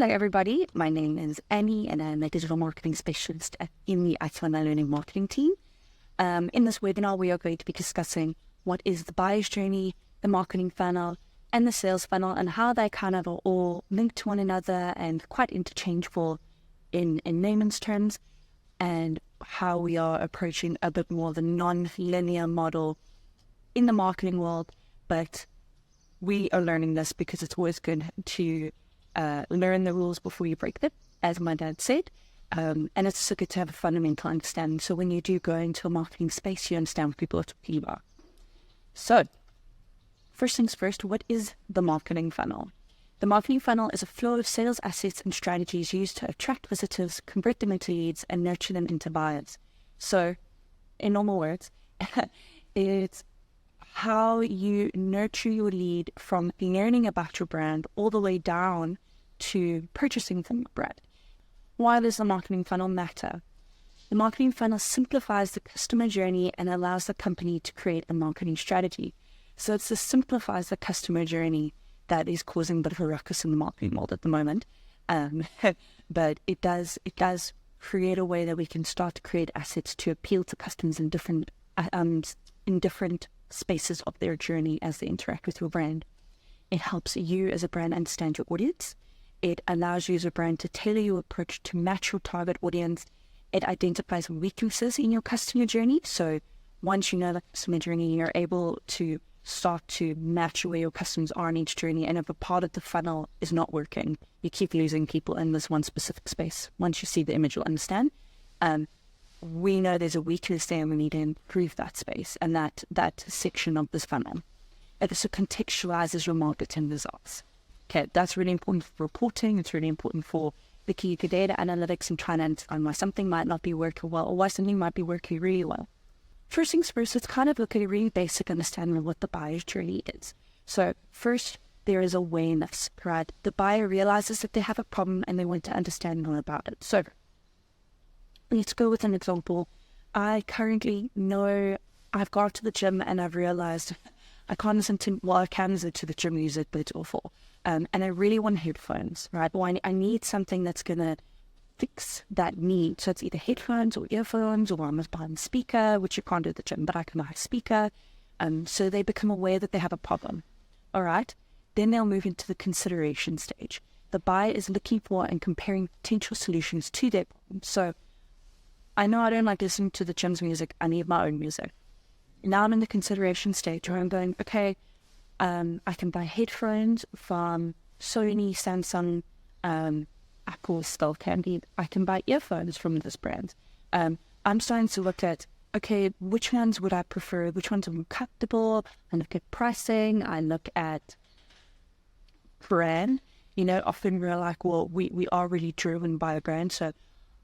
Hello everybody, my name is Annie and I'm a digital marketing specialist in the ITonlinelearning marketing team. In this webinar we are going to be discussing what is the buyer's journey, the marketing funnel and the sales funnel, and how they kind of are all linked to one another and quite interchangeable in layman's terms, and how we are approaching a bit more of a non-linear model in the marketing world. But we are learning this because it's always good to learn the rules before you break them, as my dad said. And it's so good to have a fundamental understanding. So when you do go into a marketing space, you understand what people are talking about. So first things first, what is the marketing funnel? The marketing funnel is a flow of sales assets and strategies used to attract visitors, convert them into leads, and nurture them into buyers. So in normal words, it's how you nurture your lead from learning about your brand all the way down to purchasing from your brand. Why does the marketing funnel matter? The marketing funnel simplifies the customer journey and allows the company to create a marketing strategy. So it's this simplifies the customer journey that is causing a bit of a ruckus in the marketing world at the moment. But it does create a way that we can start to create assets to appeal to customers in different spaces of their journey as they interact with your brand. It helps you as a brand understand your audience. It allows you as a brand to tailor your approach to match your target audience. It identifies weaknesses in your customer journey. So once you know the customer journey, you're able to start to match where your customers are in each journey. And if a part of the funnel is not working, you keep losing people in this one specific space. Once you see the image, you'll understand. We know there's a weakness there and we need to improve that space and that section of this funnel. It also contextualizes your marketing results. Okay, that's really important for reporting. It's really important for looking at your data analytics and trying to understand why something might not be working well or why something might be working really well. First things first, let's kind of look at a really basic understanding of what the buyer's journey is. So first, there is awareness, right? The buyer realizes that they have a problem and they want to understand more about it. So let's go with an example. I currently know I've gone to the gym and I've realized I can't listen to, well, I can listen to the gym music, but it's awful. And I really want headphones, right? Or I need something that's going to fix that need. So it's either headphones or earphones, or I must buy a speaker, which you can't do at the gym, but I can buy a speaker. So they become aware that they have a problem. All right. Then they'll move into the consideration stage. The buyer is looking for and comparing potential solutions to their problem. So I know I don't like listening to the gym's music. I need my own music. Now I'm in the consideration stage where I'm going, okay, I can buy headphones from Sony, Samsung, Apple, Skull Candy. I can buy earphones from this brand. I'm starting to look at, okay, which ones would I prefer? Which ones are more comfortable? I look at pricing. I look at brand. You know, often we're like, well, we are really driven by a brand. So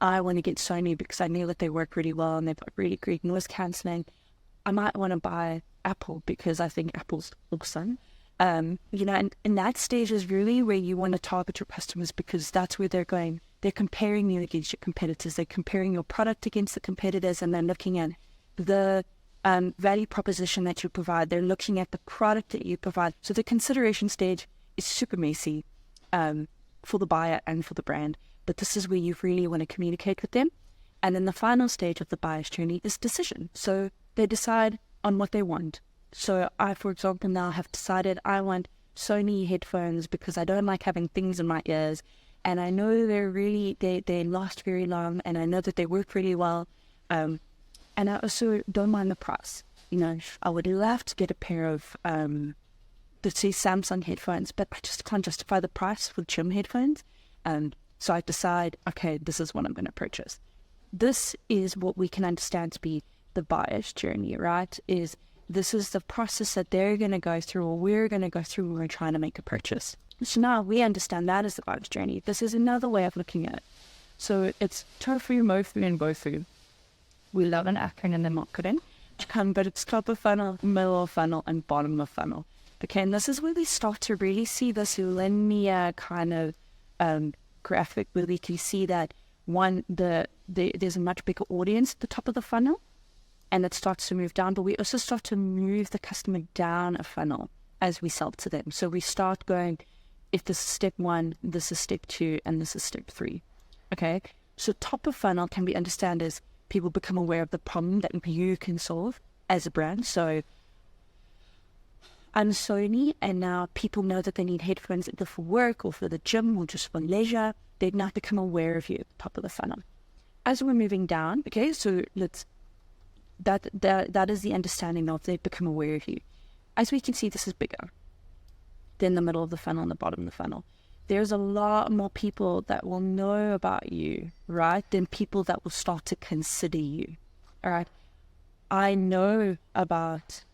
I want to get Sony because I know that they work really well and they've got really great noise cancelling. I might want to buy Apple because I think Apple's awesome. And that stage is really where you want to target your customers, because that's where they're going. They're comparing you against your competitors. They're comparing your product against the competitors, and they're looking at the value proposition that you provide. They're looking at the product that you provide. So the consideration stage is super messy for the buyer and for the brand. But this is where you really want to communicate with them. And then the final stage of the buyer's journey is decision. So they decide on what they want. So I, for example, now have decided I want Sony headphones because I don't like having things in my ears. And I know they last very long, and I know that they work really well. And I also don't mind the price. You know, I would love to get a pair of the Samsung headphones, but I just can't justify the price for gym headphones. So I decide, okay, this is what I'm going to purchase. This is what we can understand to be the buyer's journey, right? This is the process that they're going to go through, or we're going to go through when we're trying to make a purchase. So now we understand that as the buyer's journey. This is another way of looking at it. So it's tofu, mofu, and bofu. We love an acronym in marketing, but it's top of funnel, middle of funnel, and bottom of funnel. Okay, and this is where we start to really see this linear kind of graphic where we can see that there's a much bigger audience at the top of the funnel, and it starts to move down, but we also start to move the customer down a funnel as we sell to them. So we start going, if this is step 1, this is step 2, and this is step 3. Okay, so top of funnel can be understood as people become aware of the problem that you can solve as a brand. So I'm Sony, and now people know that they need headphones either for work or for the gym or just for leisure. They've now become aware of you at the top of the funnel. As we're moving down, okay, so that is the understanding of they've become aware of you. As we can see, this is bigger than the middle of the funnel and the bottom of the funnel. There's a lot more people that will know about you, right, than people that will start to consider you. All right, I know about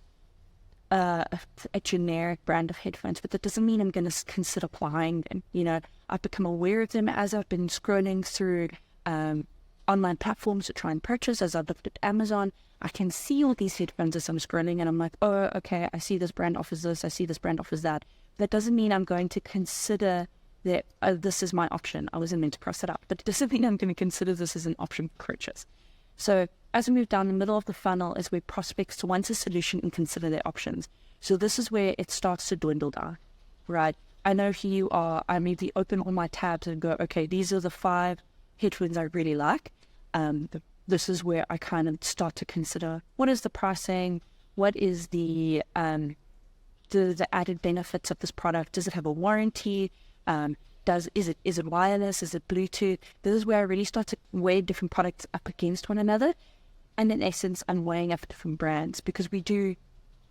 a generic brand of headphones, but that doesn't mean I'm going to consider buying them. You know, I've become aware of them as I've been scrolling through online platforms to try and purchase. As I've looked at Amazon, I can see all these headphones as I'm scrolling, and I'm like, oh, okay, I see this brand offers this, I see this brand offers that. That doesn't mean I'm going to consider that this is my option. I wasn't meant to cross it out, but it doesn't mean I'm going to consider this as an option for purchase. So as we move down the middle of the funnel is where prospects want a solution and consider their options. So this is where it starts to dwindle down, right? I know who you are. I maybe open all my tabs and go, okay, these are the 5 headphones I really like. This is where I kind of start to consider, what is the pricing? What is the added benefits of this product? Does it have a warranty? Is it wireless? Is it Bluetooth? This is where I really start to weigh different products up against one another. And in essence, I'm weighing up different brands, because we do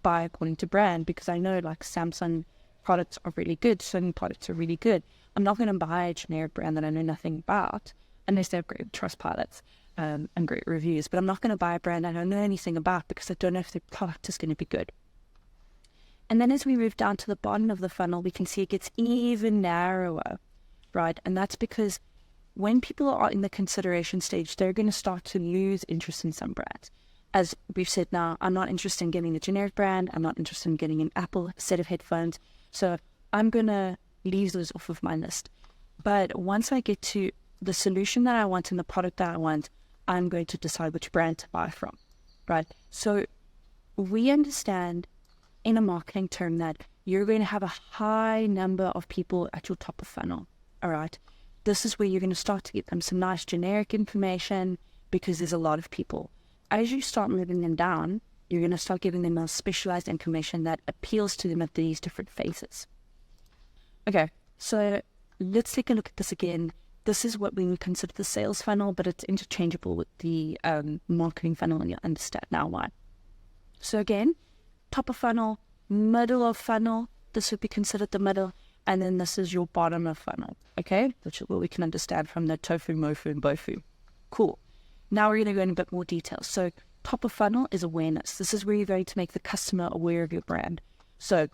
buy according to brand, because I know like Samsung products are really good, Sony products are really good. I'm not going to buy a generic brand that I know nothing about unless they have great trust pilots and great reviews. But I'm not going to buy a brand I don't know anything about because I don't know if the product is going to be good. And then as we move down to the bottom of the funnel, we can see it gets even narrower, right? And that's because when people are in the consideration stage, they're going to start to lose interest in some brands. As we've said now, I'm not interested in getting a generic brand. I'm not interested in getting an Apple set of headphones. So I'm going to leave those off of my list. But once I get to the solution that I want and the product that I want, I'm going to decide which brand to buy from, right? So we understand in a marketing term that you're going to have a high number of people at your top of funnel, all right? This is where you're going to start to get them some nice generic information because there's a lot of people. As you start moving them down, you're going to start giving them more specialized information that appeals to them at these different phases. Okay, so let's take a look at this again. This is what we would consider the sales funnel, but it's interchangeable with the marketing funnel, and you'll understand now why. So again, top of funnel, middle of funnel, this would be considered the middle, and then this is your bottom of funnel, okay? Which is what we can understand from the tofu, mofu, and bofu. Cool. Now we're going to go in a bit more detail. So top of funnel is awareness. This is where you're going to make the customer aware of your brand. So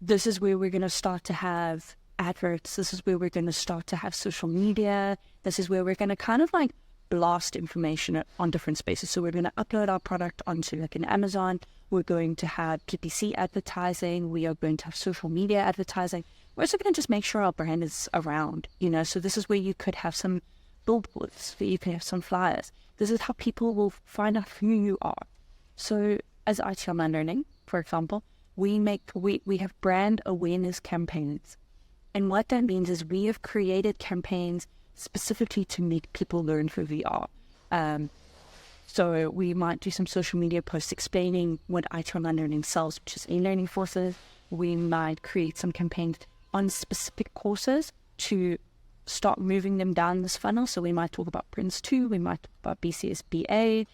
this is where we're going to start to have adverts. This is where we're going to start to have social media. This is where we're going to kind of like blast information on different spaces. So we're going to upload our product onto like an Amazon. We're going to have PPC advertising. We are going to have social media advertising. We're also going to just make sure our brand is around, you know. So this is where you could have some billboards, where you can have some flyers. This is how people will find out who you are. So as ITonlinelearning, for example, we have brand awareness campaigns. And what that means is we have created campaigns specifically to make people learn who we are. So we might do some social media posts explaining what ITonlinelearning sells, which is e-learning courses. We might create some campaigns on specific courses to start moving them down this funnel. So we might talk about Prince 2, we might talk about BCS BA,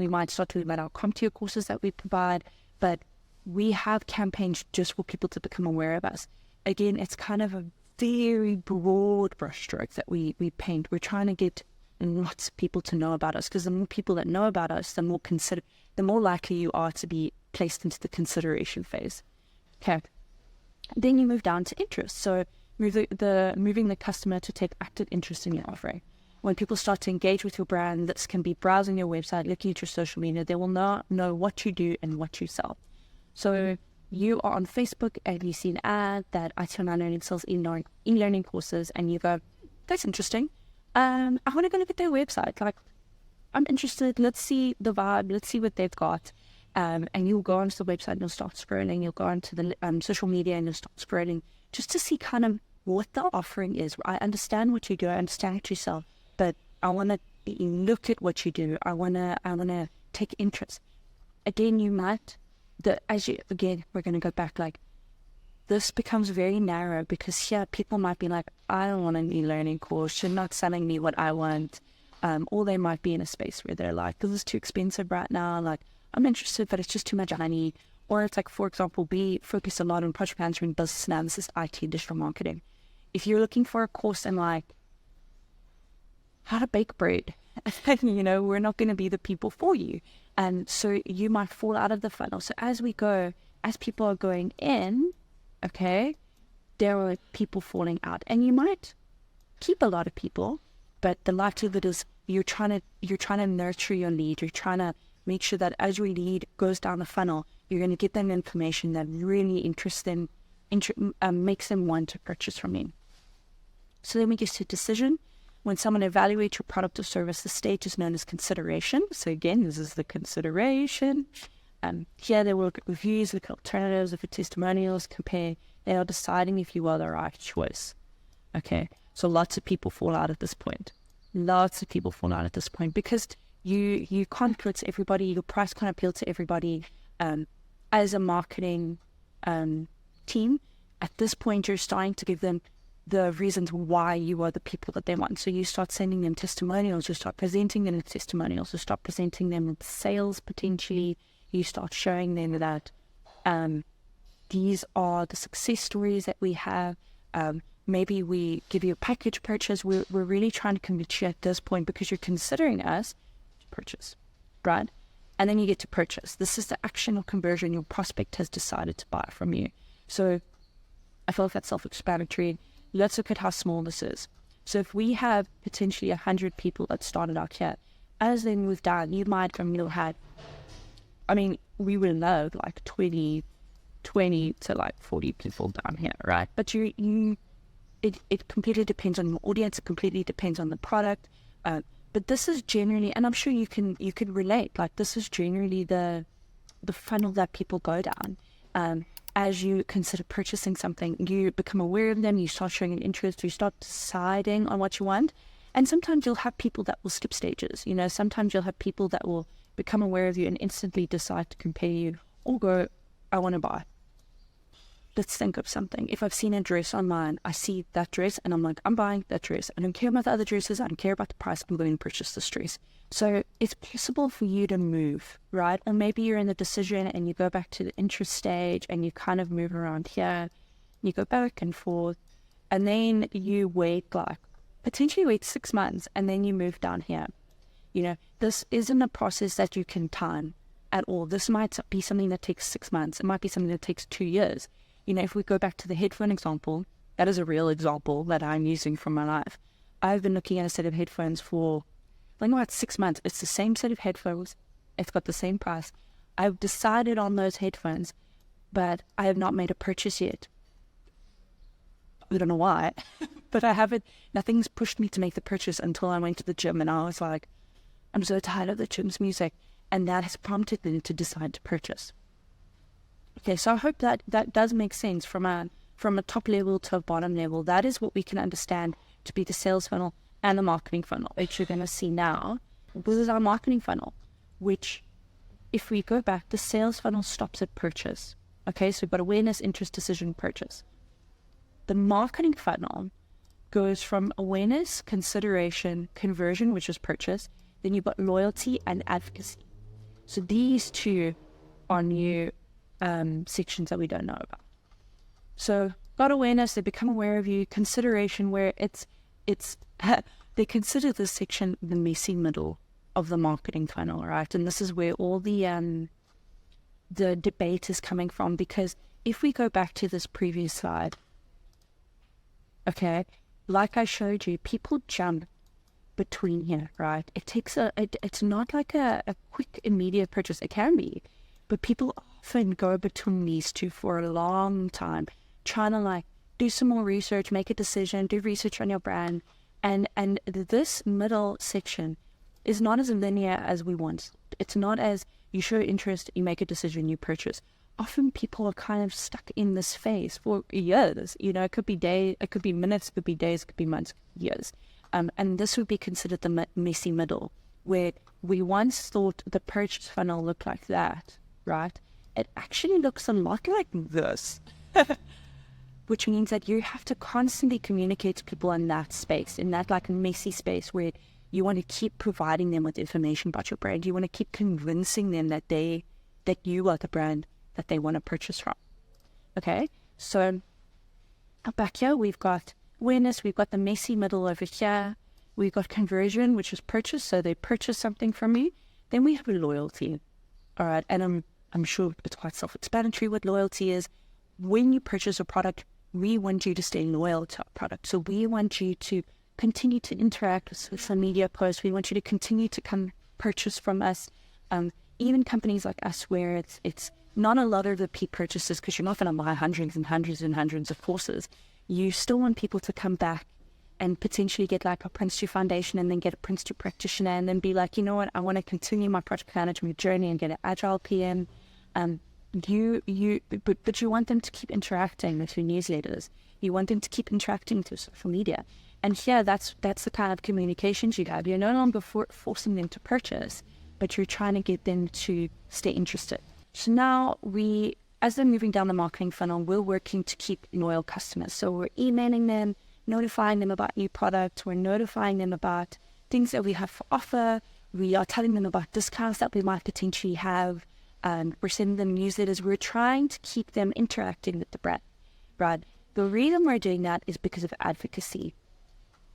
we might start talking about our CompTIA courses that we provide, but we have campaigns just for people to become aware of us. Again, it's kind of a very broad brushstroke that we paint. We're trying to get lots of people to know about us, because the more people that know about us, the more likely you are to be placed into the consideration phase. Okay. Then you move down to interest. So moving the customer to take active interest in your offering. When people start to engage with your brand, this can be browsing your website, looking at your social media. They will not know what you do and what you sell. So you are on Facebook and you see an ad that ITonlinelearning sells e-learning courses, and you go, that's interesting. I want to go look at their website. Like, I'm interested. Let's see the vibe. Let's see what they've got. And you'll go onto the website and you'll start scrolling. You'll go onto the social media and you'll start scrolling just to see kind of what the offering is. I understand what you do, I understand what you sell, but I want to look at what you do. I want to take interest. Again, we're going to go back, like, this becomes very narrow, because here people might be like, I don't want an e-learning course, you're not selling me what I want. Or they might be in a space where they're like, this is too expensive right now, like, I'm interested, but it's just too much money. Or it's like, for example, we focus a lot on project management, business analysis, IT, digital marketing. If you're looking for a course in, like, how to bake bread, we're not going to be the people for you. And so you might fall out of the funnel. So as people are going in, okay, there are people falling out. And you might keep a lot of people, but the likelihood is you're trying to nurture your lead. You're trying to make sure that as your lead goes down the funnel, you're going to get them information that really interests them, makes them want to purchase from you. So then we get to decision. When someone evaluates your product or service, the stage is known as consideration. So again, this is the consideration. Here they will look at reviews, look at alternatives, look at testimonials, compare. They are deciding if you are the right choice. Okay, so lots of people fall out at this point. Because you can't appeal to everybody. Your price can't appeal to everybody. As a marketing team, at this point, you're starting to give them the reasons why you are the people that they want. So you start sending them testimonials, you start presenting them with testimonials, you start presenting them with sales potentially, you start showing them that these are the success stories that we have. Maybe we give you a package purchase. We're really trying to convince you at this point, because you're considering us to purchase, right? And then you get to purchase. This is the action or conversion your prospect has decided to buy from you. So I feel like that's self-explanatory. Let's look at how small this is. So if we have potentially 100 people that started out here, as they move down, we would have, we would love like 20 to like 40 people down here, right? But it completely depends on your audience. It completely depends on the product. But this is generally, and I'm sure you can relate, like, this is generally the funnel that people go down. As you consider purchasing something, you become aware of them, you start showing an interest, you start deciding on what you want. And sometimes you'll have people that will skip stages. Sometimes you'll have people that will become aware of you and instantly decide to compare you, or go, I want to buy. Let's think of something. If I've seen a dress online, I see that dress and I'm like, I'm buying that dress. I don't care about the other dresses. I don't care about the price. I'm going to purchase this dress. So it's possible for you to move, right? Or maybe you're in the decision and you go back to the interest stage and you kind of move around here. You go back and forth, and then you potentially wait 6 months, and then you move down here. This isn't a process that you can time at all. This might be something that takes 6 months. It might be something that takes 2 years. If we go back to the headphone example, that is a real example that I'm using from my life. I've been looking at a set of headphones for about 6 months. It's the same set of headphones. It's got the same price. I've decided on those headphones, but I have not made a purchase yet. I don't know why, but I haven't. Nothing's pushed me to make the purchase until I went to the gym, and I was like, I'm so tired of the gym's music, and that has prompted me to decide to purchase. Okay, so I hope that does make sense from a top level to a bottom level. That is what we can understand to be the sales funnel and the marketing funnel, which you're going to see now. This is our marketing funnel, which, if we go back, the sales funnel stops at purchase. Okay, so we've got awareness, interest, decision, purchase. The marketing funnel goes from awareness, consideration, conversion, which is purchase. Then you've got loyalty and advocacy. So these two are new sections that we don't know about. So got awareness, they become aware of you. Consideration, where it's they consider this section the messy middle of the marketing funnel, right? And this is where all the debate is coming from, because if we go back to this previous slide, okay, like I showed you, people jump between here, right? It takes it's not like a quick immediate purchase. It can be, but people often go between these two for a long time, trying to do some more research, make a decision, do research on your brand. And this middle section is not as linear as we want. It's not as you show interest, you make a decision, you purchase. often people are kind of stuck in this phase for years. It could be it could be minutes, it could be days, it could be months, years. And this would be considered the messy middle, where we once thought the purchase funnel looked like that, right? It actually looks a lot like this, which means that you have to constantly communicate to people in that space, in that like messy space where you want to keep providing them with information about your brand. You want to keep convincing them that you are the brand that they want to purchase from. Okay, so back here we've got awareness, we've got the messy middle over here, we've got conversion, which is purchase, so they purchase something from you. Then we have loyalty. All right, and I'm sure it's quite self-explanatory what loyalty is. When you purchase a product, we want you to stay loyal to our product. So we want you to continue to interact with social media posts. We want you to continue to come purchase from us. Even companies like us, where it's not a lot of repeat purchases, because you're not going to buy hundreds and hundreds and hundreds of courses. You still want people to come back and potentially get like a Prince 2 foundation and then get a Prince 2 practitioner and then be like, you know what, I want to continue my project management journey and get an agile PM. But you want them to keep interacting with your newsletters. You want them to keep interacting through social media. And here, that's the kind of communications you have. You're no longer forcing them to purchase, but you're trying to get them to stay interested. So now as they're moving down the marketing funnel, we're working to keep loyal customers. So we're emailing them, notifying them about new products. We're notifying them about things that we have for offer. We are telling them about discounts that we might potentially have. We're sending them newsletters. We're trying to keep them interacting with the brand, right? The reason we're doing that is because of advocacy.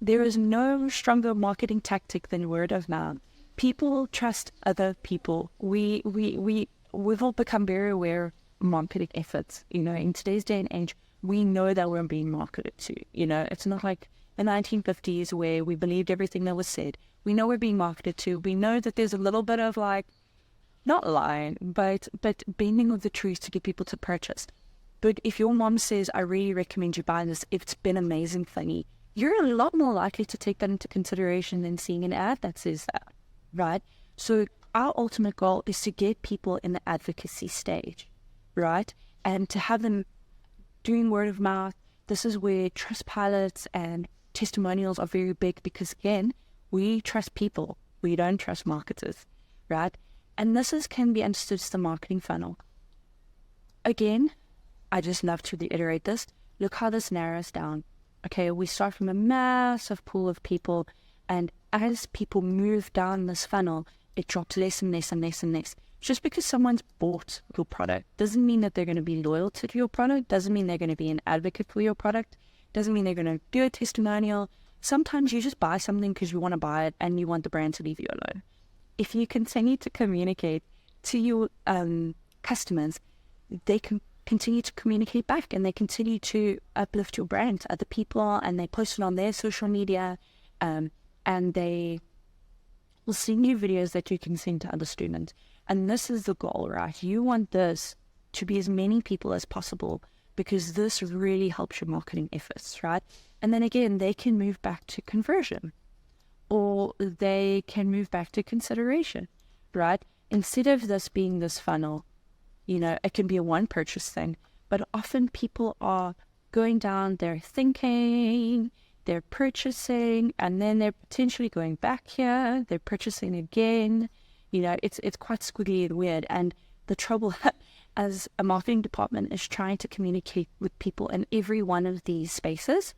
There is no stronger marketing tactic than word of mouth. People trust other people. We've all become very aware of marketing efforts. In today's day and age, we know that we're being marketed to. It's not like the 1950s where we believed everything that was said. We know we're being marketed to. We know that there's a little bit of like, not lying, but bending of the truth to get people to purchase. But if your mom says, I really recommend you buy this, if it's been amazing for me, you're a lot more likely to take that into consideration than seeing an ad that says that, right? So our ultimate goal is to get people in the advocacy stage, right? And to have them doing word of mouth. This is where trust pilots and testimonials are very big, because again, we trust people. We don't trust marketers, right? And this can be understood as the marketing funnel. Again, I just love to reiterate this. Look how this narrows down. Okay, we start from a massive pool of people, and as people move down this funnel, it drops less and less and less and less. Just because someone's bought your product doesn't mean that they're going to be loyal to your product, doesn't mean they're going to be an advocate for your product, doesn't mean they're going to do a testimonial. Sometimes you just buy something because you want to buy it and you want the brand to leave you alone. If you continue to communicate to your customers, they can continue to communicate back, and they continue to uplift your brand to other people, and they post it on their social media, and they will send you videos that you can send to other students. And this is the goal, right? You want this to be as many people as possible, because this really helps your marketing efforts, right? And then again, they can move back to conversion, or they can move back to consideration, right? Instead of this being this funnel, it can be a one purchase thing, but often people are going down, they're thinking, they're purchasing, and then they're potentially going back here, they're purchasing again. It's quite squiggly and weird. And the trouble as a marketing department is trying to communicate with people in every one of these spaces,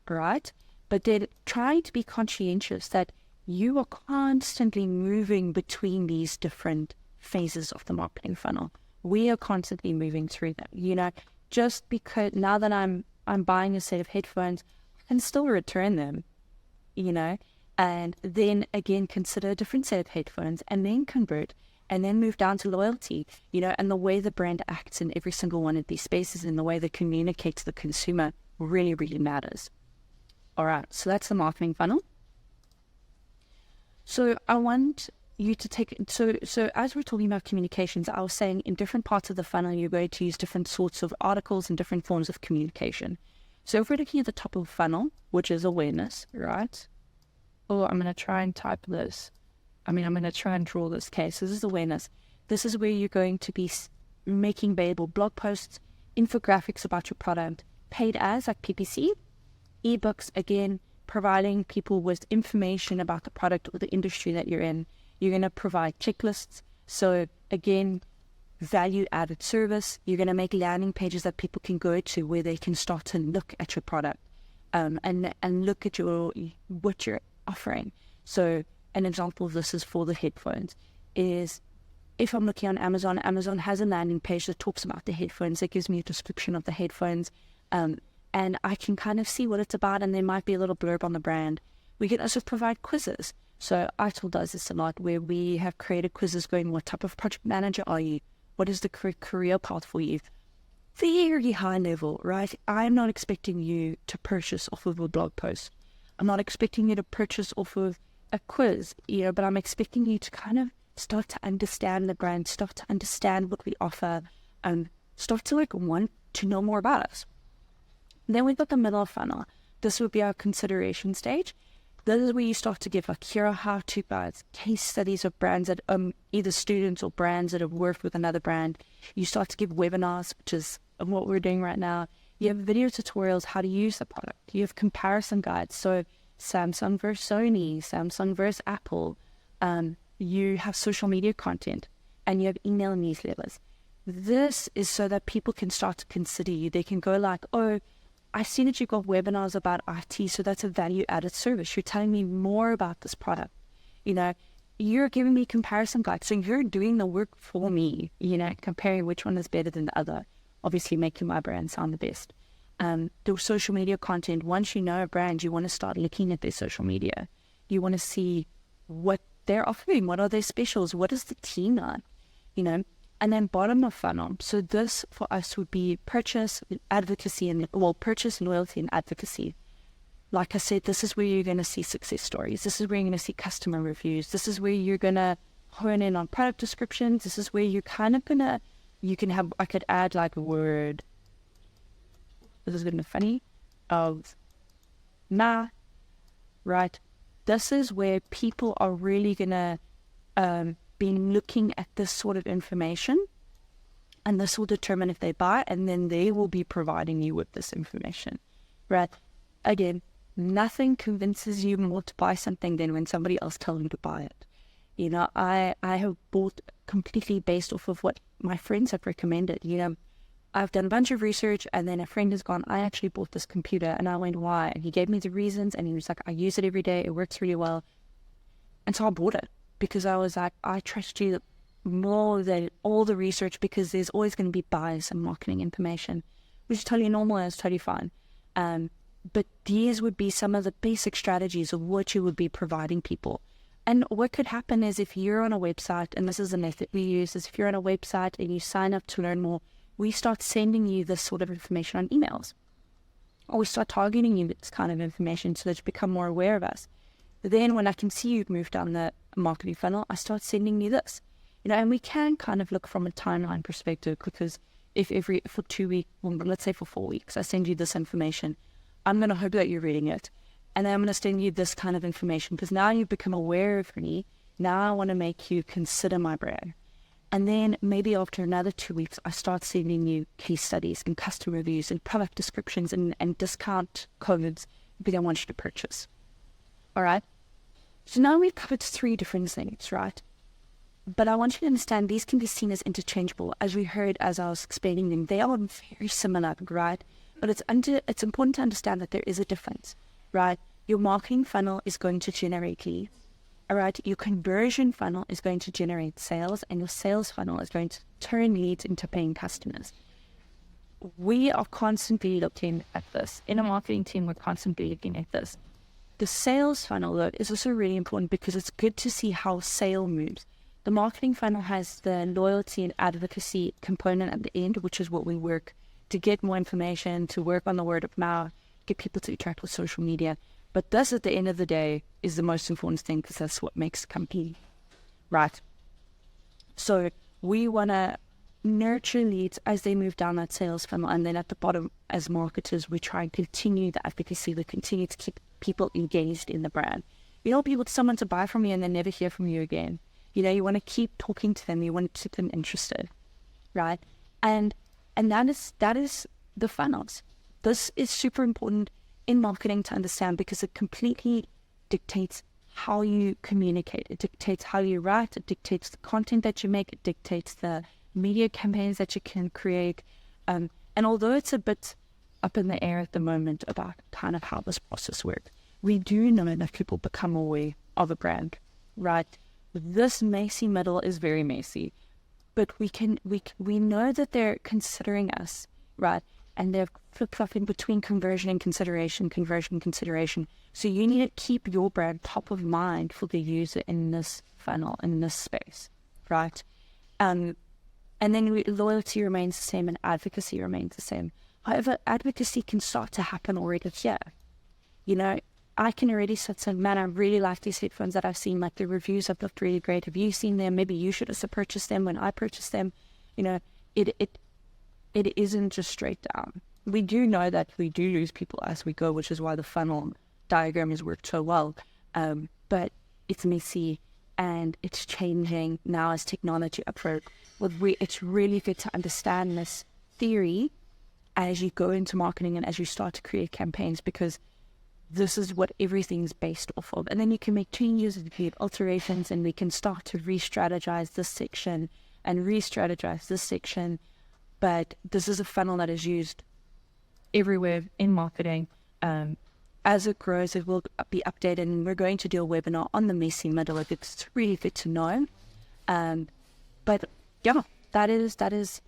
right? But they're trying to be conscientious that you are constantly moving between these different phases of the marketing funnel. We are constantly moving through them. Just because now that I'm buying a set of headphones, I can still return them, and then again consider a different set of headphones, and then convert, and then move down to loyalty, and the way the brand acts in every single one of these spaces and the way they communicate to the consumer really, really matters. All right, so that's the marketing funnel. So I want you to take, so as we're talking about communications, I was saying in different parts of the funnel, you're going to use different sorts of articles and different forms of communication. So if we're looking at the top of the funnel, which is awareness, right? Or I'm going to try and type this. I'm going to try and draw this case. So this is awareness. This is where you're going to be making available blog posts, infographics about your product, paid ads like PPC, ebooks, again, providing people with information about the product or the industry that you're in. You're going to provide checklists. So again, value-added service. You're going to make landing pages that people can go to where they can start to look at your product and look at what you're offering. So an example of this is for the headphones is if I'm looking on Amazon, Amazon has a landing page that talks about the headphones. It gives me a description of the headphones and I can kind of see what it's about, and there might be a little blurb on the brand. We can also provide quizzes. So ITOL does this a lot where we have created quizzes going, what type of project manager are you? What is the career path for you? Very high level, right? I'm not expecting you to purchase off of a blog post. I'm not expecting you to purchase off of a quiz, but I'm expecting you to kind of start to understand the brand, start to understand what we offer, and start to want to know more about us. Then we've got the middle funnel. This would be our consideration stage. This is where you start to give here are how-to guides, case studies of brands that either students or brands that have worked with another brand. You start to give webinars, which is what we're doing right now. You have video tutorials how to use the product. You have comparison guides. So Samsung versus Sony, Samsung versus Apple. You have social media content, and you have email newsletters. This is so that people can start to consider you. They can go like, oh, I see that you've got webinars about IT, so that's a value-added service. You're telling me more about this product. You're giving me comparison guides, so you're doing the work for me, comparing which one is better than the other, obviously making my brand sound the best. The social media content, once you know a brand, you want to start looking at their social media. You want to see what they're offering, what are their specials, what is the team on, And then bottom of funnel. So this for us would be purchase, advocacy, purchase, loyalty, and advocacy. Like I said, this is where you're going to see success stories. This is where you're going to see customer reviews. This is where you're going to hone in on product descriptions. This is where you're kind of I could add like a word. This is going to be funny. Right? This is where people are really going to been looking at this sort of information, and this will determine if they buy, and then they will be providing you with this information, right? Again, nothing convinces you more to buy something than when somebody else tells you to buy it. I have bought completely based off of what my friends have recommended. I've done a bunch of research, and then a friend has gone, I actually bought this computer, and I went, why? And he gave me the reasons, and he was like, I use it every day, it works really well. And so I bought it. Because I was like, I trust you more than all the research, because there's always going to be bias and marketing information, which is totally normal and it's totally fine. But these would be some of the basic strategies of what you would be providing people. And what could happen is if you're on a website, and this is a method we use, is if you're on a website and you sign up to learn more, we start sending you this sort of information on emails. Or we start targeting you with this kind of information so that you become more aware of us. Then when I can see you've moved down the marketing funnel, I start sending you this, and we can kind of look from a timeline perspective, because if for 2 weeks, let's say for 4 weeks, I send you this information, I'm going to hope that you're reading it. And then I'm going to send you this kind of information because now you've become aware of me. Now I want to make you consider my brand. And then maybe after another 2 weeks, I start sending you case studies and customer reviews and product descriptions and discount codes because I want you to purchase. All right. So now we've covered 3 different things, right? But I want you to understand these can be seen as interchangeable. As we heard as I was explaining them, they are very similar, right? But it's important to understand that there is a difference, right? Your marketing funnel is going to generate leads, all right? Your conversion funnel is going to generate sales, and your sales funnel is going to turn leads into paying customers. We are constantly looking at this. In a marketing team, we're constantly looking at this. The sales funnel, though, is also really important because it's good to see how sale moves. The marketing funnel has the loyalty and advocacy component at the end, which is what we work to get more information, to work on the word of mouth, get people to interact with social media. But this, at the end of the day, is the most important thing because that's what makes a company, right? So we want to nurture leads as they move down that sales funnel. And then at the bottom, as marketers, we try and continue the advocacy. We continue to keep people engaged in the brand. You don't want someone to buy from you and then never hear from you again. You want to keep talking to them. You want to keep them interested. right? And that is the funnels. This is super important in marketing to understand, because it completely dictates how you communicate. It dictates how you write. It dictates the content that you make. It dictates the media campaigns that you can create. And although it's a bit up in the air at the moment about kind of how this process works, we do know that people become aware of a brand, right? This messy middle is very messy, but we know that they're considering us, right? And they're flip-flopping between conversion and consideration. So you need to keep your brand top of mind for the user in this funnel, in this space, right? And then loyalty remains the same and advocacy remains the same. However, advocacy can start to happen already here. You know, I can already sit saying, man, I really like these headphones that I've seen. Like, the reviews have looked really great. Have you seen them? Maybe you should have purchased them when I purchased them. You know, it isn't just straight down. We do know that we do lose people as we go, which is why the funnel diagram has worked so well. But it's messy and it's changing now as technology approaches. It's really good to understand this theory as you go into marketing and as you start to create campaigns, because this is what everything's based off of. And then you can make changes and create alterations, and we can start to re-strategize this section and re-strategize this section. But this is a funnel that is used everywhere in marketing. As it grows, it will be updated, and we're going to do a webinar on the messy middle. It's really good to know. But yeah, that is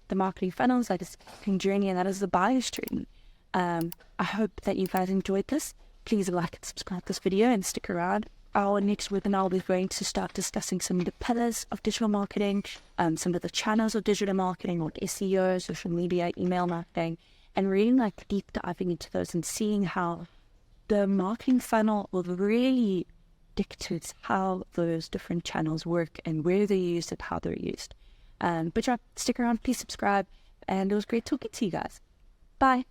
the marketing funnels, that is the marketing journey, and that is the buyer's journey. I hope that you guys enjoyed this. Please like and subscribe to this video and stick around. Our next webinar, we're going to start discussing some of the pillars of digital marketing, some of the channels of digital marketing, like SEO, social media, email marketing, and really like deep diving into those and seeing how the marketing funnel will really dictate how those different channels work and where they're used and how they're used. But yeah, stick around, please subscribe, and it was great talking to you guys. Bye.